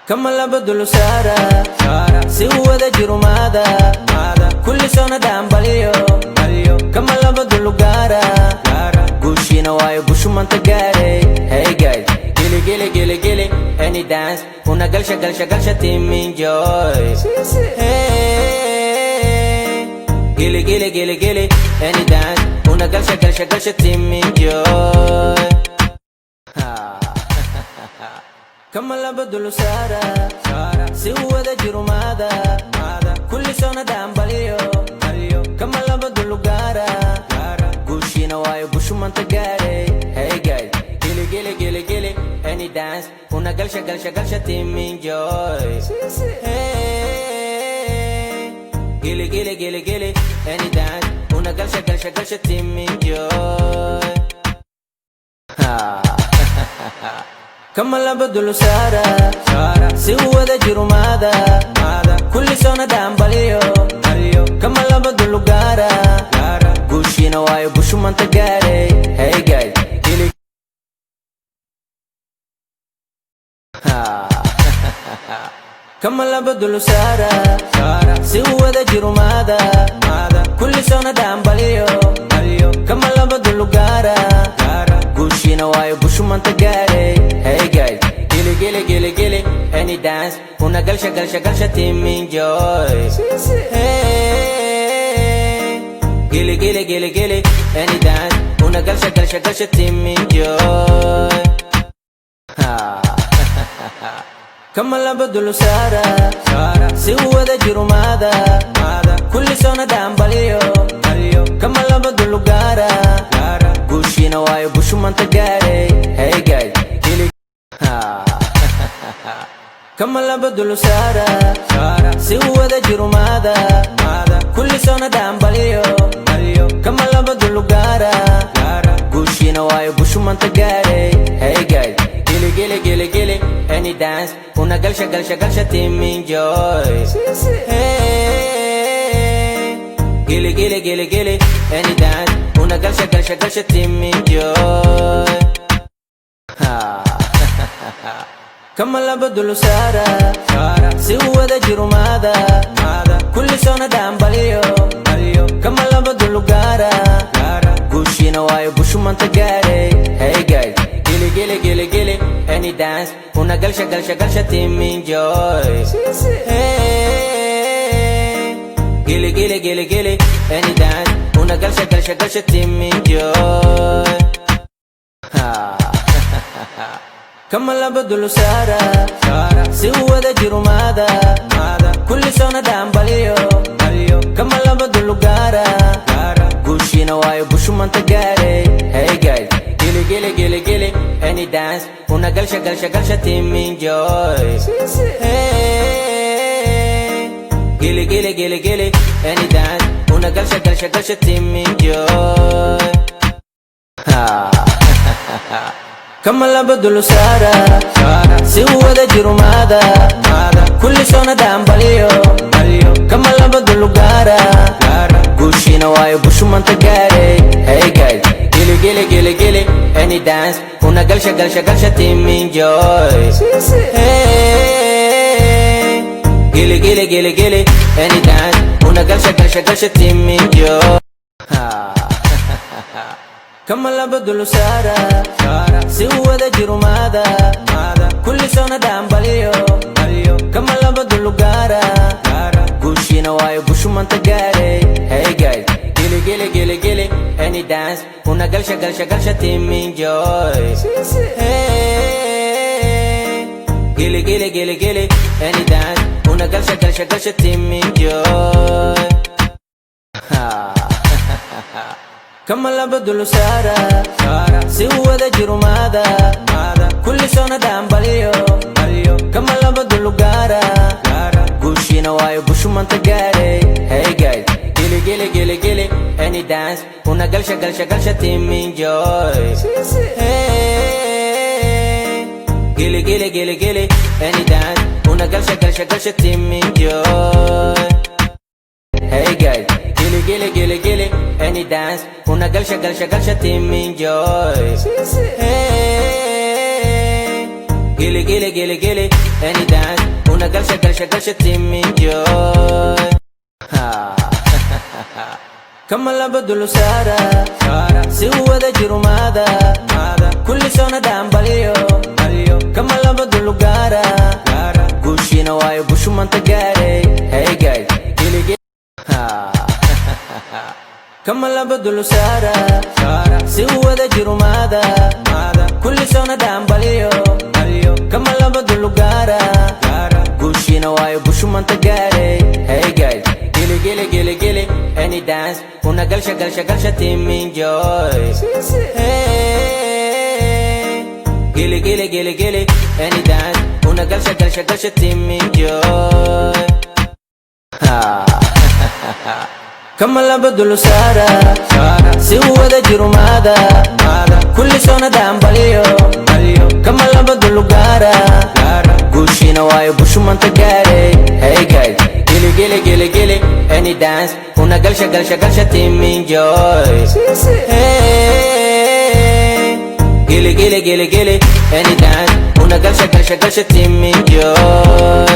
كما لبدو سارة سوى ذا جرمادا كل سنة دام باليو كما لبدو غارة قوشينا واي قوشو من تقاري Hey guys Gili gili gili gili Any dance Una galsha team enjoy Hey Gili gili gili gili Any dance Una galsha team enjoy كما لبدو سارة سوى ذا جرمادا كل سنة دام باليو كما لبدو غارة قوشينا واي قوشو من تقاري Hey guys Gili gili gili gili Any dance Una galsha team enjoy Hey Gili gili gili gili Any dance Una galsha team enjoy كما لبدو سارة سوى ذا جرمادا كل سنة دام باليو كما لبدو غارة قوشينا واي قوشو من تقاري Hey guys كما لبدو سارة سوى ذا جرمادا كل سنة دام باليو كما لبدو غارة قوشينا واي قوشو من تقاري Hey guys Gili gili gili gili Any dance Una galsha team enjoy Hey Gili gili gili gili Any dance Una galsha team enjoy كما لبدو سارة سوى ذا جرمادا كل سنة دام باليو كما لبدو غارة قوشينا واي قوشو من تقاري Hey guys كما لبدو سارة سوى ذا جرمادا كل سنة دام باليو كما لبدو غارة قوشينا واي قوشو من تقاري Hey guys Gili gili gili gili Any dance Una galsha team enjoy Hey Gili gili gili gili Any dance Una galsha team enjoy كما لبدو سارة سوى ذا جرمادا كل سنة دام باليو كما لبدو غارة قوشينا واي قوشو من تقاري Hey guys Gili gili gili gili Any dance Una galsha team enjoy Hey Gili gili gili gili Any dance Una galsha team enjoy كما لبدو سارة سوى ذا جرمادا كل سنة دام باليو كما لبدو غارة قوشينا واي قوشو من تقاري Hey guys Gili gili gili gili Any dance Una galsha team enjoy Hey Gili gili gili gili Any dance Una galsha team enjoy كما لبدو سارة سوى ذا جرمادا كل سنة دام باليو كما لبدو غارة قوشينا واي قوشو من تقاري Hey guys Gili gili gili gili Any dance Una galsha team enjoy Hey Gili gili gili gili Any dance Una galsha team enjoy كما لبدو سارة سوى ذا جرمادا كل سنة دام باليو كما لبدو غارة قوشينا واي قوشو من تقاري Hey guys Gili gili gili gili Any dance Una galsha team enjoy Hey Gili gili gili gili Any dance Una galsha team enjoy كما لبدو سارة سوى ذا جرمادا كل سنة دام باليو كما لبدو غارة قوشينا واي قوشو من تقاري Hey guys Gili gili gili gili Any dance Una galsha team enjoy Hey Gili gili gili gili Any dance Una galsha team enjoy Hey guys Gili gili gili gili Any dance Una galsha team enjoy Hey Gilly, gilly, gilly, gilly, any dance. Una galsha, team enjoy. Ha. Kama labadulu Sara, si wada jirumada, kulli sona dambalyo, kama labadulu gara, gushina wayo bushumanta gare. Hey guys, gilly, gilly. Ha. Kama labadulu Sara, si wada jirumada, kulli sona dambalyo, kama labadulu gara, gushina wayo bushumanta gare. Hey guys, gilly, gilly, gilly, gilly, any dance. Una galsha, team enjoy. Hey, gilly, gilly, gilly, gilly, any dance. Una galsha, team enjoy. Ha. Kama labadulu Sara, si wada jirumada, kulli sona dambalyo, kama labadulu gara, gushina wayo bushumanta gare. Hey guys, gilly, gilly, gilly, gilly, any dance. Una galsha, team enjoy. Hey, gilly, gilly, gilly, gilly, any dance. Una galsha, team enjoy.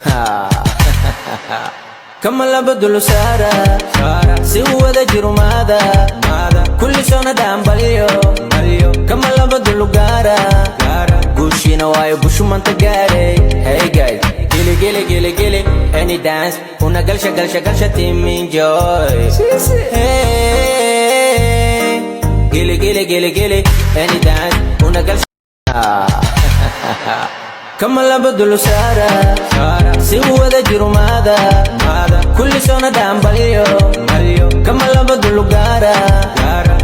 Ha. Kama labadulu Sara, si wada jirumada, kulli sona dambalyo, kama labadulu gara, gushina wayo bushumanta gare. Hey guys, gilly, gilly, gilly, gilly, any dance. Una galsha, team enjoy. Hey, gilly, gilly, gilly, gilly, any dance. Una galsha. Kama labadulu Sara, si wada jirumada, kulli sona dambalyo, kama labadulu gara,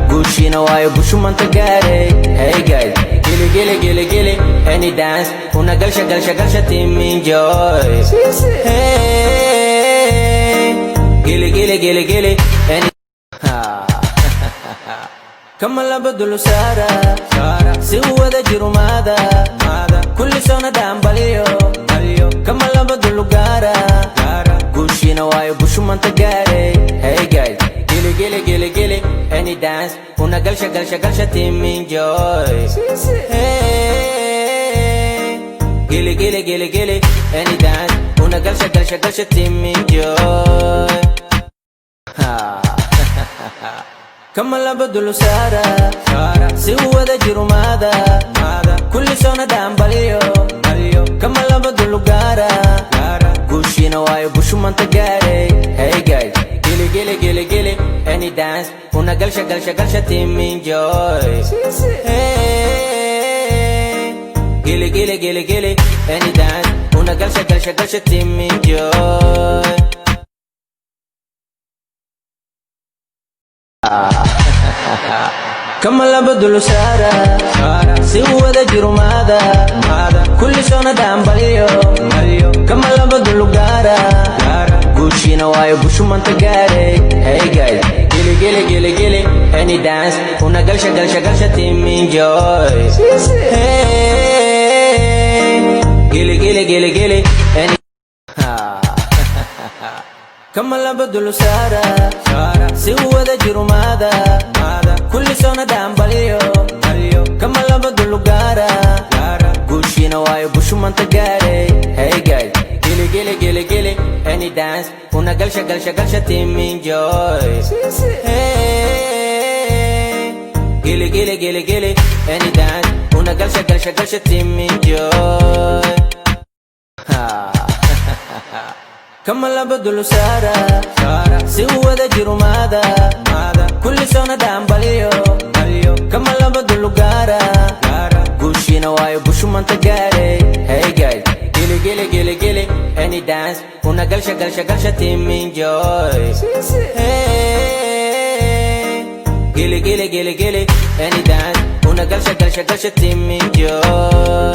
gushina wayo bushumanta gare. Hey guys, gilly, gilly, gilly, gilly, any dance. Una galsha, team enjoy. Hey, gilly, gilly, gilly, gilly, any. Kama labadulu Sara, si wada jirumada, kulli sona dambalyo, kama labadulu gara, gushina wayo bushumanta gare. Hey guys, gilly, gilly, gilly, gilly, any dance. Una galsha, team enjoy. Hey, gilly, gilly, gilly, gilly, any dance. Una galsha, team enjoy. Ha. Kama labadulu Sara, si wada jirumada, kulli sona dambalyo, kama labadulu gara, gushina wayo bushumanta gare. Hey guys, gilly, gilly, gilly, gilly, any dance. Una galsha, team enjoy. Hey, gilly, gilly, gilly, gilly, any dance. Una galsha, team enjoy. Kama labadulu Sara, si wada jirumada, kulli sona dambalyo, kama labadulu gara, gushina wayo bushumanta gare. Hey guys, gilly, gilly, gilly, gilly, any dance. Una galsha, team enjoy. Hey, gilly, gilly, gilly, gilly, any. Kama labadulu Sara, si wada jirumada, kulli sona dambalyo, kama labadulu gara, gushina wayo bushumanta gare. Hey guys, gilly, gilly, gilly, gilly, any dance. Una galsha, team enjoy. Hey, gilly, gilly, gilly, gilly, any dance. Una galsha, team enjoy. Ha. Kama labadulu Sara, si wada jirumada, kulli sona dambalyo, kama labadulu gara, gushina wayo bushumanta gare. Hey guys, gilly, gilly, gilly, gilly, any dance. Una galsha, team enjoy. Hey, gilly, gilly, gilly, gilly, any dance. Una galsha, team enjoy.